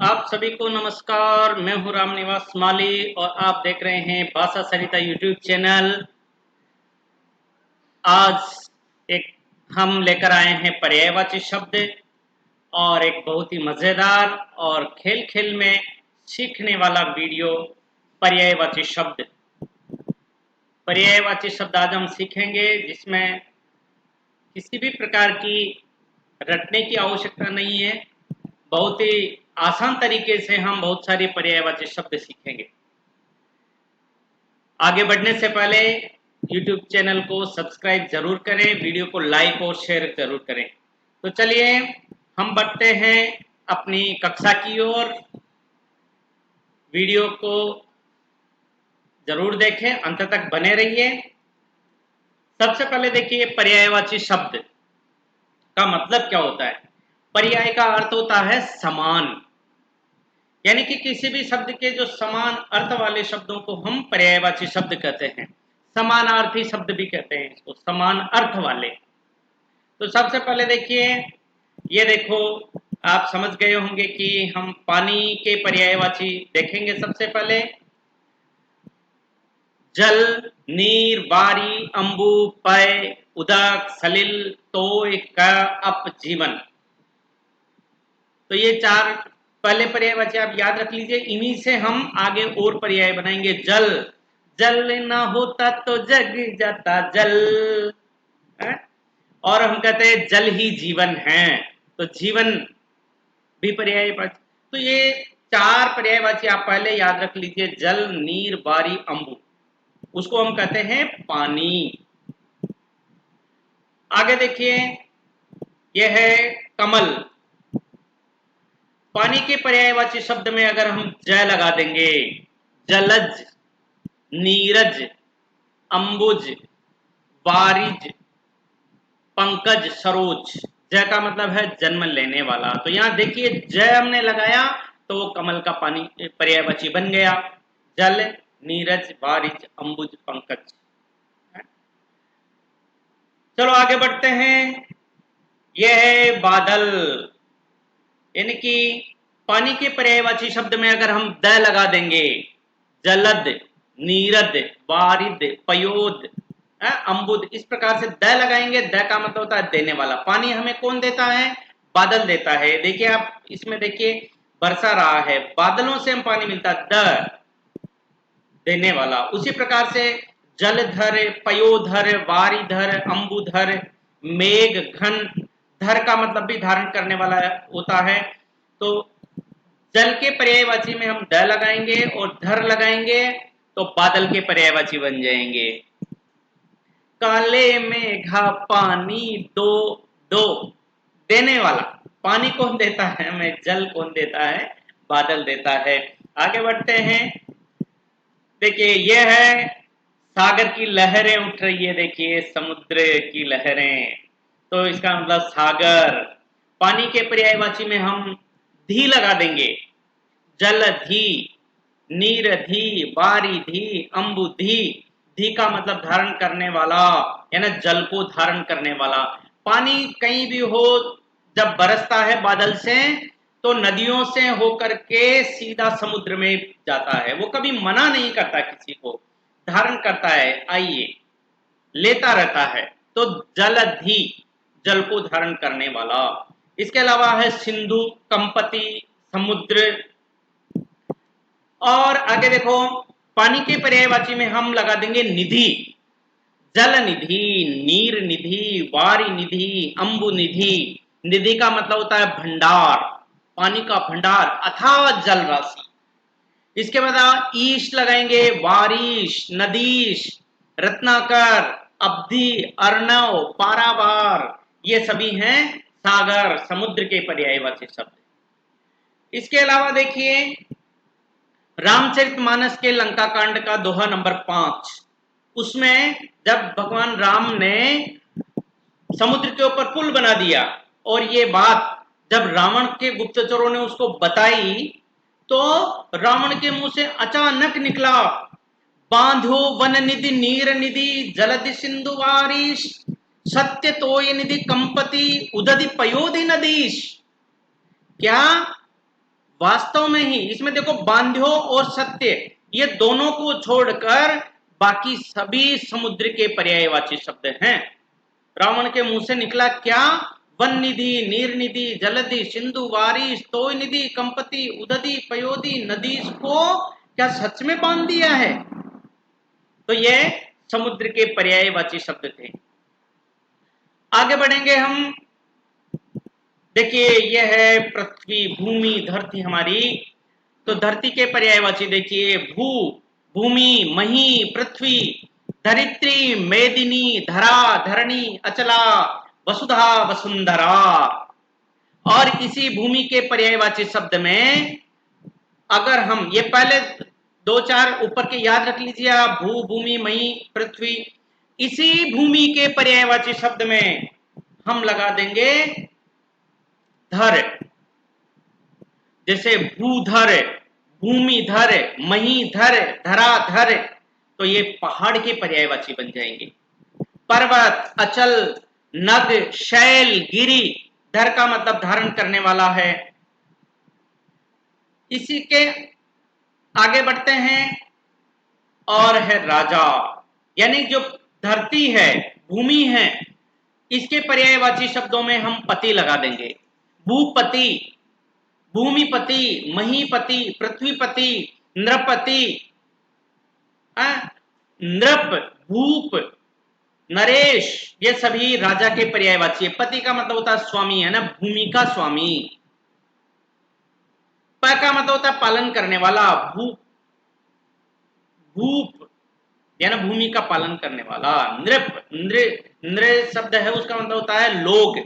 आप सभी को नमस्कार। मैं हूं राम निवास माली और आप देख रहे हैं भाषा सरिता यूट्यूब चैनल। आज एक हम लेकर आए हैं पर्यायवाची शब्द और एक बहुत ही मज़ेदार और खेल खेल में सीखने वाला वीडियो। पर्यायवाची शब्द पर्यायवाची शब्द आज हम सीखेंगे, जिसमें किसी भी प्रकार की रटने की आवश्यकता नहीं है। बहुत ही आसान तरीके से हम बहुत सारे पर्यायवाची शब्द सीखेंगे। आगे बढ़ने से पहले YouTube चैनल को सब्सक्राइब जरूर करें, वीडियो को लाइक और शेयर जरूर करें। तो चलिए हम बढ़ते हैं अपनी कक्षा की ओर। वीडियो को जरूर देखें, अंत तक बने रहिए। सबसे पहले देखिए, पर्यायवाची शब्द का मतलब क्या होता है। पर्याय का अर्थ होता है समान, यानी कि किसी भी शब्द के जो समान अर्थ वाले शब्दों को हम पर्यायवाची शब्द कहते हैं। समानार्थी शब्द भी कहते हैं इसको, समान अर्थ वाले। तो सबसे पहले देखिए, ये देखो, आप समझ गए होंगे कि हम पानी के पर्यायवाची देखेंगे। सबसे पहले जल, नीर, बारी, अंबु, पय, उदक, सलिल, तोय, क, अप, जीवन। तो ये चार पहले पर्यायवाची आप याद रख लीजिए। इन्हीं से हम आगे और पर्याय बनाएंगे। जल, जल ना होता तो जग जाता जल है? और हम कहते हैं जल ही जीवन है, तो जीवन भी पर्यायवाची। तो ये चार पर्यायवाची आप पहले याद रख लीजिए। जल, नीर, बारी, अंबु, उसको हम कहते हैं पानी। आगे देखिए, यह है कमल। पानी के पर्यायवाची शब्द में अगर हम ज लगा देंगे, जलज, नीरज, अंबुज, वारिज, पंकज, सरोज। ज का मतलब है जन्म लेने वाला। तो यहां देखिए, ज हमने लगाया तो वो कमल का पानी पर्यायवाची बन गया। जल, नीरज, वारिज, अंबुज, पंकज। चलो आगे बढ़ते हैं। यह है बादल, यानी कि पानी के पर्यायवाची शब्द में अगर हम द लगा देंगे, जलद, नीरद, वारिद, पयोद, अंबुद, इस प्रकार से द लगाएंगे। द का मतलब होता है देने वाला। पानी हमें कौन देता है? बादल देता है। देखिए आप इसमें देखिए, बरसा रहा है, बादलों से हम पानी मिलता है। द देने वाला। उसी प्रकार से जलधर, पयोधर, वारीधर, अंबुधर, मेघ घन। धर का मतलब भी धारण करने वाला होता है। तो जल के पर्यायवाची में हम द लगाएंगे और धर लगाएंगे तो बादल के पर्यायवाची बन जाएंगे। काले मेघा पानी दो, दो देने वाला। पानी कौन देता है हमें? जल। कौन देता है? बादल देता है। आगे बढ़ते हैं। देखिए, यह है सागर की लहरें उठ रही है। देखिए, समुद्र की लहरें, तो इसका मतलब सागर। पानी के पर्यायवाची में हम धी लगा देंगे। जलधि, नीरधि, बारिधि, अंबुधि। धी का मतलब धारण करने वाला, यानी जल को धारण करने वाला। पानी कहीं भी हो, जब बरसता है बादल से, तो नदियों से होकर के सीधा समुद्र में जाता है। वो कभी मना नहीं करता किसी को, धारण करता है, आइए, लेता रहता है। तो जलधि, जल को धारण करने वाला। इसके अलावा है सिंधु, कंपति, समुद्र। और आगे देखो, पानी के पर्यायवाची में हम लगा देंगे निधि। जल निधि, नीर निधि, वारी निधि, अंबु निधि। निधि का मतलब होता है भंडार, पानी का भंडार, अथाह जल राशि। इसके बाद ईश लगाएंगे। वारिश, नदीश, रत्नाकर, अब्धि, अर्णव, पारावार, ये सभी हैं सागर, समुद्र के पर्यायवाची शब्द। इसके अलावा देखिए, रामचरितमानस के लंका कांड का दोहा नंबर 5, उसमें जब भगवान राम ने समुद्र के ऊपर पुल बना दिया और ये बात जब रावण के गुप्तचरों ने उसको बताई, तो रावण के मुंह से अचानक निकला, बांधो वन निधि, नीर निधि, जलधि, सिंधु, वारिश, सत्य तोय निधि, कंपति, उदधि, पयोधि, नदीश। क्या? वास्तव में ही इसमें देखो बांध्यो और सत्य ये दोनों को छोड़कर बाकी सभी समुद्र के पर्यायवाची शब्द हैं। रावण के मुंह से निकला क्या? वन निधि, नीर निधि, जलधि, सिंधु, वारी, स्तोय निधि, कंपति, उदधि, पयोधि, नदी को क्या सच में बांध दिया है? तो ये समुद्र के पर्यायवाची शब्द थे। आगे बढ़ेंगे हम। देखिए यह है पृथ्वी, भूमि, धरती हमारी। तो धरती के पर्यायवाची देखिए भू, भूमि, मही, पृथ्वी, धरित्री, मेदिनी, धरा, धरणी, अचला, वसुधा, वसुंधरा। और इसी भूमि के पर्यायवाची शब्द में अगर हम ये पहले दो चार ऊपर के याद रख लीजिए आप, भू, भूमि, मही, पृथ्वी। इसी भूमि के पर्यायवाची शब्द में हम लगा देंगे धर। जैसे भूधर, भूमिधर, महीधर, धराधर, तो ये पहाड़ के पर्यायवाची बन जाएंगे। पर्वत, अचल, नद, शैल, गिरी। धर का मतलब धारण करने वाला है। इसी के आगे बढ़ते हैं और है राजा, यानी जो धरती है, भूमि है, इसके पर्यायवाची शब्दों में हम पति लगा देंगे। भूपति, भूमिपति, महीपति, पृथ्वीपति, नृपति। नृप, भूप, नरेश, ये सभी राजा के पर्यायवाची है। पति का मतलब होता है स्वामी, है ना, भूमि का स्वामी। प का मतलब होता है पालन करने वाला, भूप, भूप या ना भूमि का पालन करने वाला। नृप, नृ शब्द है, उसका मतलब होता है लोग,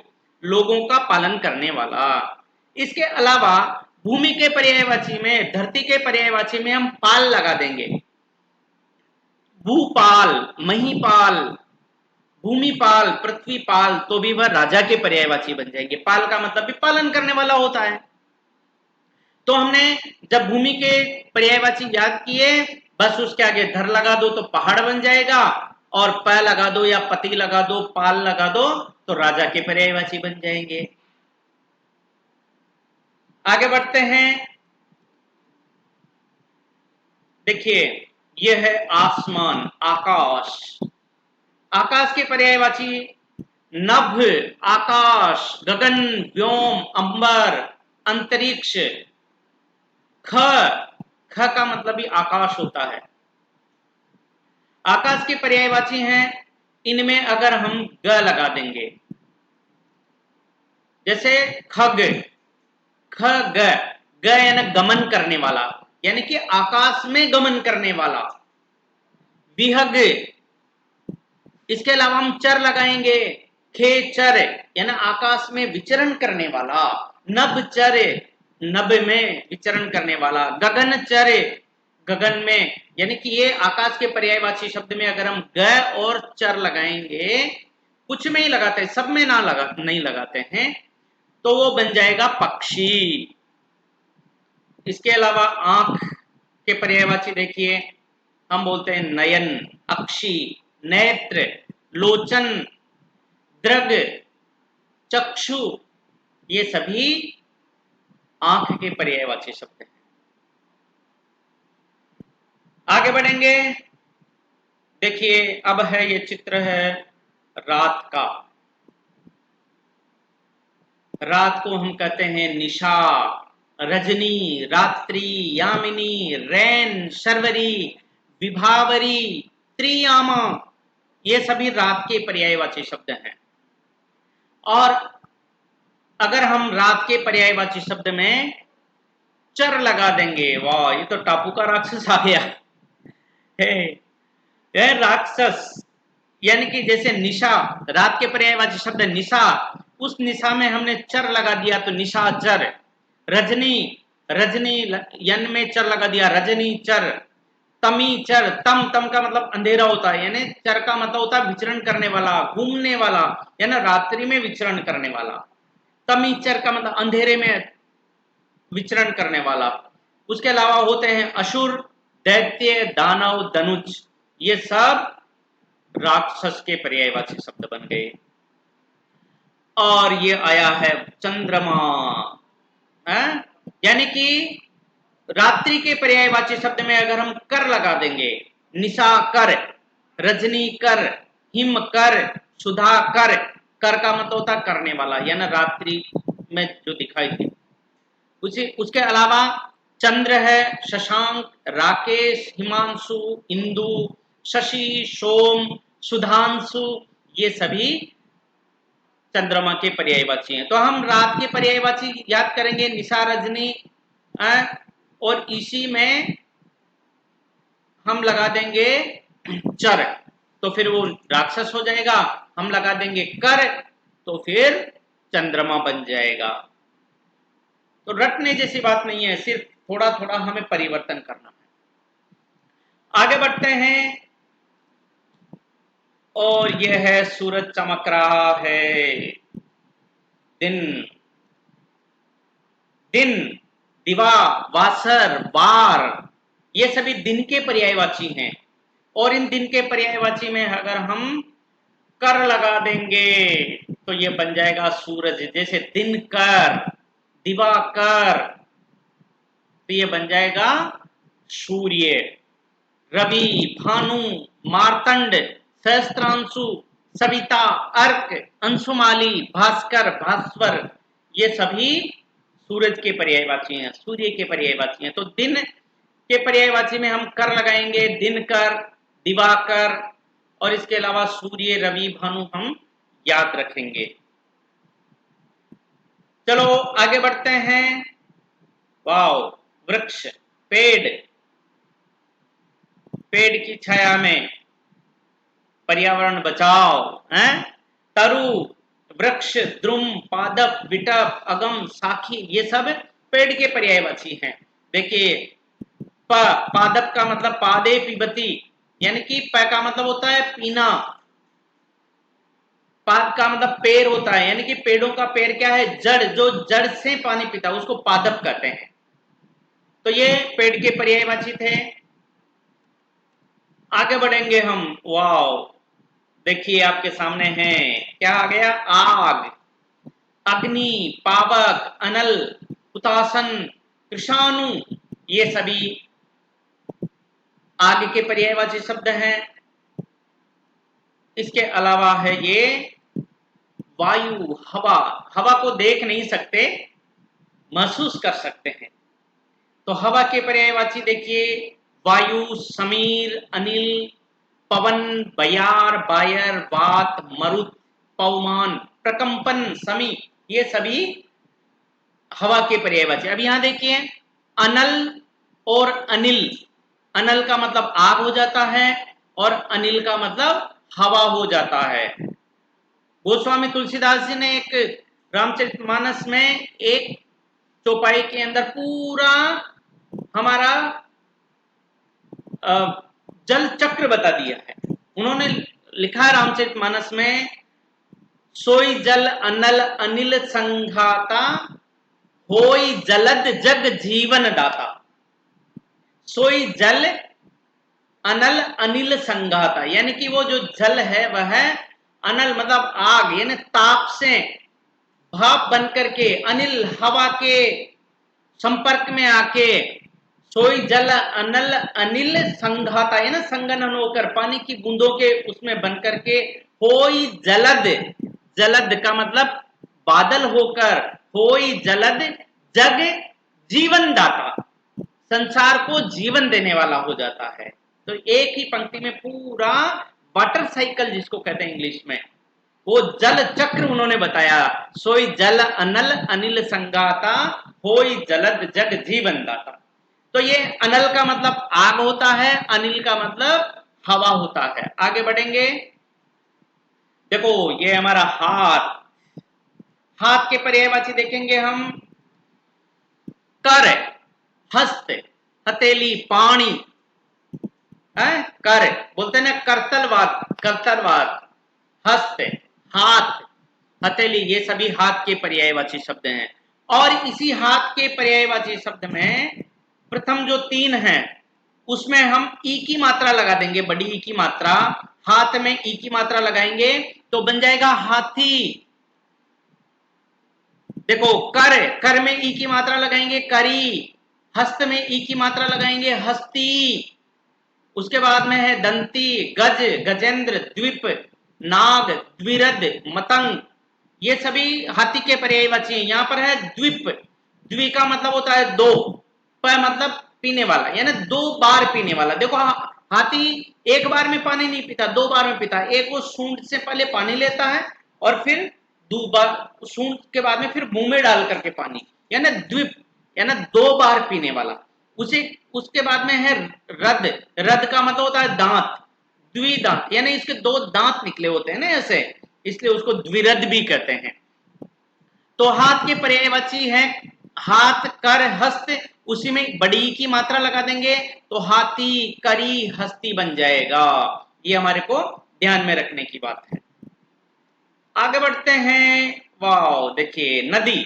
लोगों का पालन करने वाला। इसके अलावा भूमि के पर्यायवाची में, धरती के पर्यायवाची में हम पाल लगा देंगे। भूपाल, महीपाल, भूमिपाल, पृथ्वीपाल, तो भी वह राजा के पर्यायवाची बन जाएंगे। पाल का मतलब भी पालन करने वाला होता है। तो हमने जब भूमि के पर्यायवाची याद किए, बस उसके आगे धर लगा दो तो पहाड़ बन जाएगा, और प लगा दो या पति लगा दो, पाल लगा दो तो राजा के पर्यायवाची बन जाएंगे। आगे बढ़ते हैं। देखिए यह है आसमान, आकाश। आकाश के पर्यायवाची नभ, आकाश, गगन, व्योम, अंबर, अंतरिक्ष। ख, ख का मतलब भी आकाश होता है। आकाश के पर्यायवाची हैं, इनमें अगर हम ग लगा देंगे, जैसे खग, ख ग, ग यानी गमन करने वाला, यानी कि आकाश में गमन करने वाला। विहग, इसके अलावा हम चर लगाएंगे, खेचर यानी आकाश में विचरण करने वाला। नभचर, नभ में विचरण करने वाला। गगनचर, गगन में, यानी कि ये आकाश के पर्यायवाची शब्द में अगर हम ग और चर लगाएंगे, कुछ में ही लगाते हैं, सब में नहीं लगाते हैं, तो वो बन जाएगा पक्षी। इसके अलावा आंख के पर्यायवाची देखिए, हम बोलते हैं नयन, अक्षी, नेत्र, लोचन, दृग, चक्षु, ये सभी आंख के पर्यायवाची शब्द हैं। आगे बढ़ेंगे। देखिए अब है, ये चित्र है रात का। रात को हम कहते हैं निशा, रजनी, रात्रि, यामिनी, रैन, शर्वरी, विभावरी, त्रियामा, ये सभी रात के पर्यायवाची शब्द हैं। और अगर हम रात के पर्यायवाची शब्द में चर लगा देंगे, वाह ये तो टापू का राक्षस आ गया है। राक्षस यानी कि जैसे निशा, रात के पर्यायवाची शब्द निशा, उस निशा में हमने चर लगा दिया तो निशाचर। रजनी, रजनी यन में चर लगा दिया, रजनी चर। तमी चर, तम, तम का मतलब अंधेरा होता है, यानी चर का मतलब होता है विचरण करने वाला, घूमने वाला, यानी रात्रि में विचरण करने वाला। तमी चर का मतलब अंधेरे में विचरण करने वाला। उसके अलावा होते हैं असुर, दैत्य, दानव, धनुष, ये सब राक्षस के पर्यायवाची शब्द बन गए। और ये आया है चंद्रमा, है? यानी कि रात्रि के पर्यायवाची शब्द में अगर हम कर लगा देंगे, निशा कर, रजनी कर, हिम कर, सुधा कर, कर का मतलब होता है करने वाला, यानी रात्रि में जो दिखाई दे। उसके अलावा चंद्र है, शशांक, राकेश, हिमांशु, इंदु, शशि, सोम, सुधांशु, ये सभी चंद्रमा के पर्यायवाची हैं। तो हम रात के पर्यायवाची याद करेंगे निशा, रजनी, और इसी में हम लगा देंगे चर, तो फिर वो राक्षस हो जाएगा। हम लगा देंगे कर, तो फिर चंद्रमा बन जाएगा। तो रटने जैसी बात नहीं है, सिर्फ थोड़ा थोड़ा हमें परिवर्तन करना है। आगे बढ़ते हैं, और यह है सूरज चमक रहा है। दिन, दिन, दिवा, वासर, वार, ये सभी दिन के पर्यायवाची हैं। और इन दिन के पर्यायवाची में अगर हम कर लगा देंगे तो ये बन जाएगा सूरज। जैसे दिनकर, दिवाकर, तो ये बन जाएगा सूर्य। रवि, भानु, मार्तंड, सहस्त्रांशु, सविता, अर्क, अंशुमाली, भास्कर, भास्वर, ये सभी सूरज के पर्यायवाची हैं, सूर्य के पर्यायवाची हैं। तो दिन के पर्यायवाची में हम कर लगाएंगे, दिनकर, दिवाकर, और इसके अलावा सूर्य, रवि, भानु हम याद रखेंगे। चलो आगे बढ़ते हैं। वाव, वृक्ष, पेड़, पेड़ की छाया में पर्यावरण बचाओ, हैं? तरु, वृक्ष, द्रुम, पादप, विटप, अगम, साखी, ये सब पेड़ के पर्यायवाची हैं। देखिए, पादप का मतलब पादे पिबती, यानी कि प का मतलब होता है पीना, पाद का मतलब पेड़ होता है, यानी कि पेड़ों का पेड़ क्या है, जड़, जो जड़ से पानी पीता है उसको पादप कहते हैं। तो ये पेड़ के पर्यायवाची थे। आगे बढ़ेंगे हम। वाओ, देखिए आपके सामने है, क्या आ गया, आग, अग्नि, पावक, अनल, हुतासन, कृषाणु, ये सभी आग के पर्यायवाची शब्द हैं। इसके अलावा है ये वायु, हवा, हवा को देख नहीं सकते, महसूस कर सकते हैं। तो हवा के पर्यायवाची देखिए, वायु, समीर, अनिल, पवन, बयार, बायर, वात, मरुत, पवमान, प्रकंपन, समी, ये सभी हवा के पर्यायवाची। अब यहां देखिए, अनल और अनिल, अनल का मतलब आग हो जाता है और अनिल का मतलब हवा हो जाता है। गोस्वामी तुलसीदास जी ने एक रामचरितमानस में एक चौपाई के अंदर पूरा हमारा जल चक्र बता दिया है। उन्होंने लिखा है रामचरितमानस में, सोई जल अनल अनिल संघाता, होई जलद जग जीवन दाता। सोई जल अनल अनिल संघाता, यानी कि वो जो जल है वह अनल मतलब आग, यानी ताप से भाप बन करके, अनिल हवा के संपर्क में आके, सोई जल अनल अनिल संघाता, है ना, संगनन होकर पानी की बूंदों के उसमें बन करके, होई जलद, जलद का मतलब बादल होकर, होई जलद जग जीवन दाता, संसार को जीवन देने वाला हो जाता है। तो एक ही पंक्ति में पूरा वाटर साइकिल जिसको कहते हैं इंग्लिश में, वो जल चक्र उन्होंने बताया। सोई जल अनल अनिल संगाता, होई जलद जग जीवन दाता। तो ये अनल का मतलब आग होता है, अनिल का मतलब हवा होता है। आगे बढ़ेंगे, देखो ये हमारा हाथ, हाथ के पर्यायवाची देखेंगे हम, कर, हस्त, हथेली, पानी, कर बोलते हैं ना, करतलवाद, करतलवाद, हस्त, हाथ, हथेली, ये सभी हाथ के पर्यायवाची शब्द हैं। और इसी हाथ के पर्यायवाची शब्द में प्रथम जो तीन हैं उसमें हम ई की मात्रा लगा देंगे, बड़ी ई की मात्रा, हाथ में ई की मात्रा लगाएंगे तो बन जाएगा हाथी। देखो कर, कर में ई की मात्रा लगाएंगे करी, हस्त में ई की मात्रा लगाएंगे हस्ती, उसके बाद में है दंती, गज, गजेंद्र, द्वीप, नाग, द्विरद, मतंग, ये सभी हाथी के पर्यायवाची हैं। यहां पर है द्वीप, द्वि का मतलब होता है दो, प मतलब पीने वाला, यानी दो बार पीने वाला। देखो हाथी एक बार में पानी नहीं पीता, दो बार में पीता है। एक वो सूंड से पहले पानी लेता है और फिर दो बार सूंड के बाद में फिर मुंह में डाल करके पानी, यानी द्वीप, यानी दो बार पीने वाला। उसे उसके बाद में है रद, रद का मतलब होता है दांत, द्विदांत, यानी इसके दो दांत निकले होते हैं ना ऐसे, इसलिए उसको द्विरद भी कहते हैं। तो हाथ के पर्यायवाची है हाथ, कर, हस्त, उसी में बड़ी की मात्रा लगा देंगे तो हाथी, करी, हस्ती बन जाएगा। ये हमारे को ध्यान में रखने की बात है। आगे बढ़ते हैं। वाह, देखिए नदी,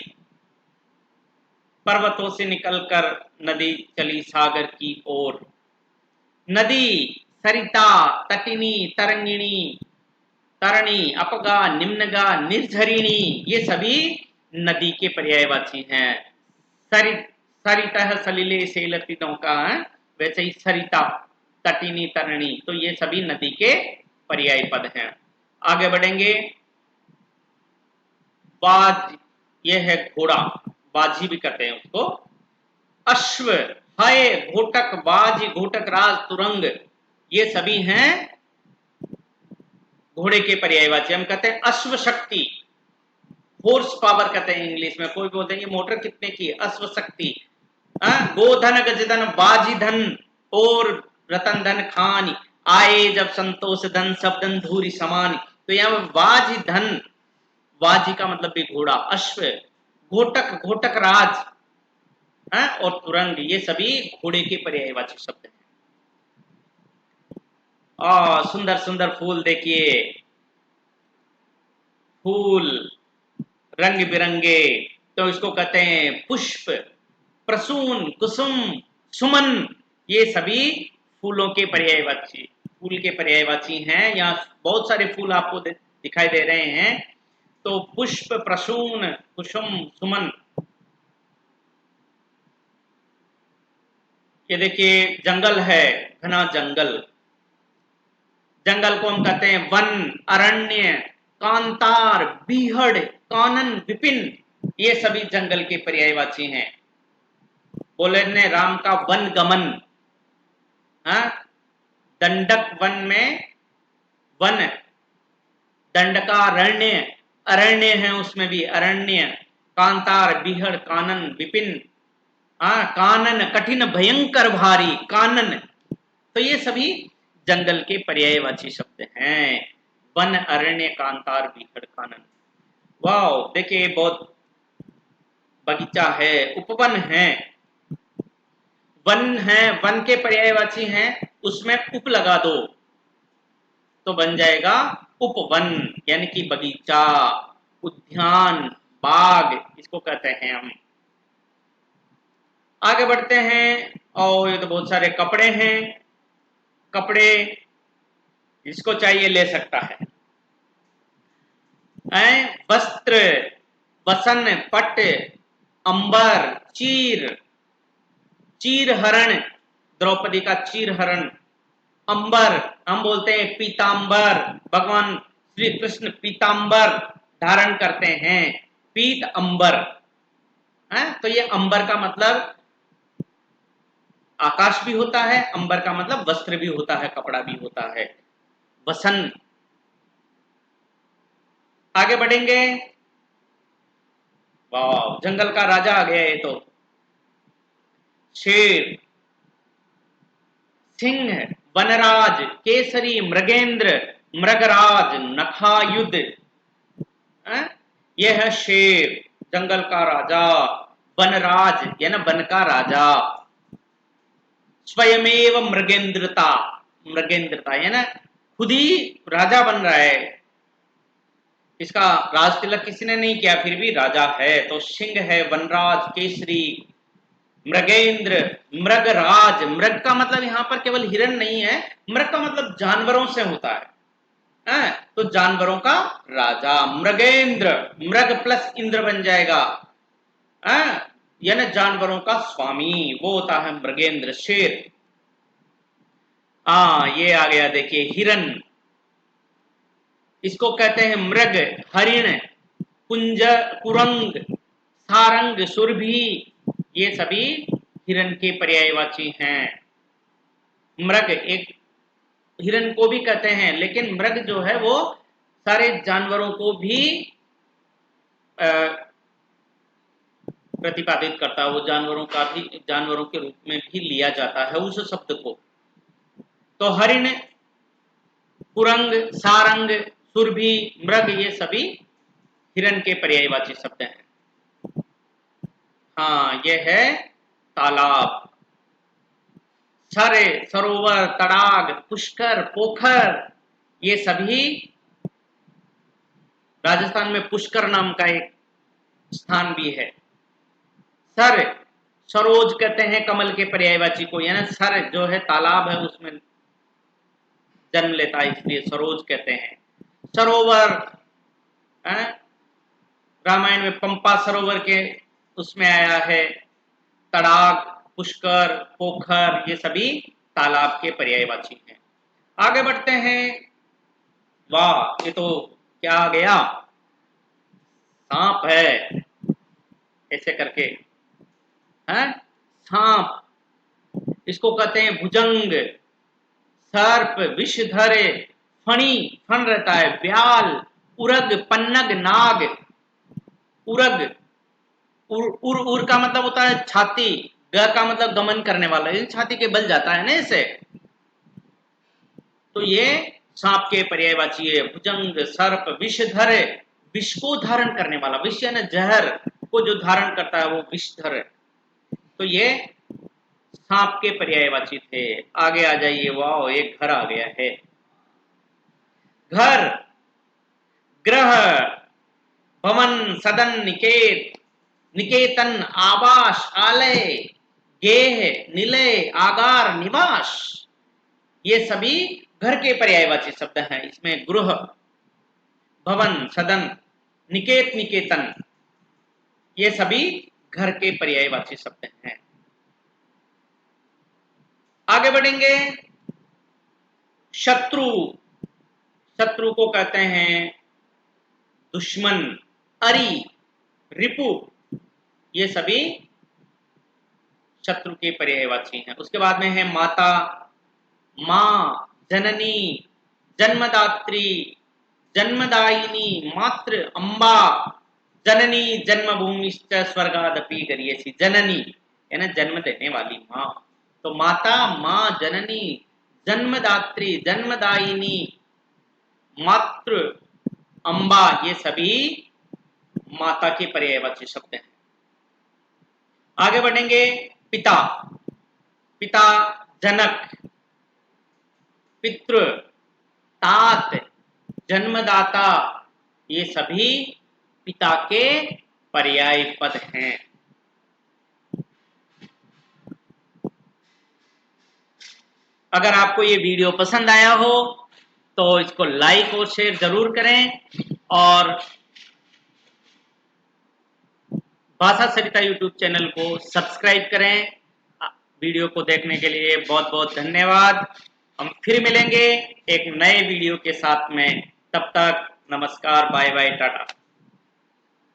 पर्वतों से निकलकर नदी चली सागर की ओर। नदी, सरिता, तटिनी, तरंगिणी, तरणी, अपगा, निम्नगा, निर्झरिणी, ये सभी नदी के पर्यायवाची हैं। सरिता सलिले सेलती नौका है, वैसे ही सरिता, तटिनी, तरणी, तो ये सभी नदी के पर्याय पद हैं। आगे बढ़ेंगे। बाज, ये है घोड़ा, बाजी भी कहते हैं उसको। अश्व, हय, घोटक, बाज, घोटक, राज, तुरंग, ये सभी हैं घोड़े के पर्यायवाची। हम कहते हैं अश्व शक्ति, फोर्स पावर कहते हैं इंग्लिश में। कोई बोलते हैं ये मोटर कितने की, अश्व शक्ति। गोधन, गजधन, बाजी धन और रतन धन खान, आए जब संतोष धन, सब धन धूरी समान। तो यहाँ बाजी धन, बाजी का मतलब भी घोड़ा, अश्व, घोटक, घोटक राज, और तुरंग, ये सभी घोड़े के पर्यायवाची शब्द हैं। सुंदर सुंदर फूल देखिए, फूल रंग बिरंगे, तो इसको कहते हैं पुष्प, प्रसून, कुसुम, सुमन, ये सभी फूलों के पर्यायवाची, फूल के पर्यायवाची हैं। यहाँ बहुत सारे फूल आपको दिखाई दे रहे हैं, तो पुष्प, प्रसून, कुसुम, सुमन। ये देखिए जंगल है, घना जंगल, जंगल को हम कहते हैं वन, अरण्य, कांतार, बीहड़, कानन, विपिन, ये सभी जंगल के पर्यायवाची हैं। बोले ने राम का वन गमन, दंडक वन में वन, दंडकारण्य, अरण्य है उसमें भी अरण्य, कांतार, बीहड़, कानन, विपिन, कानन, कठिन, भयंकर, भारी, कानन, तो ये सभी जंगल के पर्यायवाची शब्द हैं। वन, अरण्य, कांतार, बीहड़, कानन। वाह, देखिए बहुत बगीचा है, उपवन है, वन है, वन के पर्यायवाची हैं, उसमें उप लगा दो तो बन जाएगा उपवन, यानी कि बगीचा, उद्यान, बाग, इसको कहते हैं हम। आगे बढ़ते हैं। और ये तो बहुत सारे कपड़े हैं, कपड़े जिसको चाहिए ले सकता है। वस्त्र, वसन, पट, अंबर, चीर, चीर हरण, द्रौपदी का चीर हरण, अंबर, हम बोलते हैं पीतांबर, भगवान श्री कृष्ण पीतांबर धारण करते हैं, पीत अंबर, तो ये अंबर का मतलब आकाश भी होता है, अंबर का मतलब वस्त्र भी होता है, कपड़ा भी होता है, वसन। आगे बढ़ेंगे। वाह, जंगल का राजा आ गया ये तो। शेर, सिंह, वनराज, केसरी, मृगेंद्र, मृगराज, नखायुध, यह है शेर, जंगल का राजा, वनराज यानी वन का राजा, स्वयमेव मृगेंद्रता, मृगेंद्रता यानी खुद ही राजा बन रहा है, इसका राज तिलक किसी ने नहीं किया फिर भी राजा है। तो सिंह है, वनराज, केसरी, मृगेंद्र, मृगराज, मृग का मतलब यहां पर केवल हिरण नहीं है, मृग का मतलब जानवरों से होता है, तो जानवरों का राजा, मृगेंद्र, मृग प्लस इंद्र बन जाएगा, यानी जानवरों का स्वामी, वो होता है मृगेंद्र, शेर। ये आ गया, देखिए हिरन, इसको कहते हैं मृग, हरिण, कुंज, कुरंग, सारंग, सुरभि, ये सभी हिरन के पर्यायवाची हैं। मृग, एक हिरन को भी कहते हैं, लेकिन मृग जो है वो सारे जानवरों को भी प्रतिपादित करता है, वो जानवरों के रूप में भी लिया जाता है उस शब्द को। तो हरिण, कुरंग, सारंग, सुरभि, मृग, ये सभी हिरन के पर्यायवाची शब्द हैं। ये है तालाब, सरे, सरोवर, तड़ाग, पुष्कर, पोखर, ये सभी, राजस्थान में पुष्कर नाम का एक स्थान भी है। सर, सरोज कहते हैं कमल के पर्यायवाची को, यानी सर जो है तालाब है उसमें जन्म लेता है, इसलिए सरोज कहते हैं। सरोवर, रामायण में पंपा सरोवर के उसमें आया है। तड़ाग, पुष्कर, पोखर, ये सभी तालाब के पर्यायवाची हैं। आगे बढ़ते हैं। वाह, ये तो क्या आ गया, सांप है, ऐसे करके, सांप, इसको कहते हैं भुजंग, सर्प, विषधर, फणी, फन रहता है, ब्याल, उरग, पन्नग, नाग। उरग, उर का मतलब होता है छाती, ग का मतलब गमन करने वाला, छाती के बल जाता है ना इसे, तो ये सांप के पर्यायवाची है। भुजंग, सर्प, विषधर, विष को धारण करने वाला, विष यानी जहर को जो धारण करता है वो विषधर है, तो ये सांप के पर्यायवाची थे। आगे आ जाइए। वाह, एक घर आ गया है। घर, ग्रह, भवन, सदन, निकेतन, आवास, आलय, गेह, निलय, आगार, निवास, ये सभी घर के पर्यायवाची शब्द हैं। इसमें गृह, भवन, सदन, निकेतन, ये सभी घर के पर्यायवाची शब्द हैं। आगे बढ़ेंगे। शत्रु, शत्रु को कहते हैं दुश्मन, अरि, रिपु, ये सभी शत्रु के पर्यायवाची हैं। उसके बाद में है माता, मां, जननी, जन्मदात्री, जन्मदायिनी, मातृ, अम्बा, जननी, जन्मभूमिश्च स्वर्गादपि गरीयसी, जननी यानी जन्म देने वाली मां, तो माता, मां, जननी, जन्मदात्री, जन्मदायिनी, मातृ, अम्बा, ये सभी माता के पर्यायवाची शब्द हैं। आगे बढ़ेंगे। पिता, पिता, जनक, पितृ, तात, जन्मदाता, ये सभी पिता के पर्याय पद हैं। अगर आपको ये वीडियो पसंद आया हो तो इसको लाइक और शेयर जरूर करें, और भाषा सरिता यूट्यूब चैनल को सब्सक्राइब करें। वीडियो को देखने के लिए बहुत बहुत धन्यवाद। हम फिर मिलेंगे एक नए वीडियो के साथ में, तब तक नमस्कार, बाय बाय, टाटा।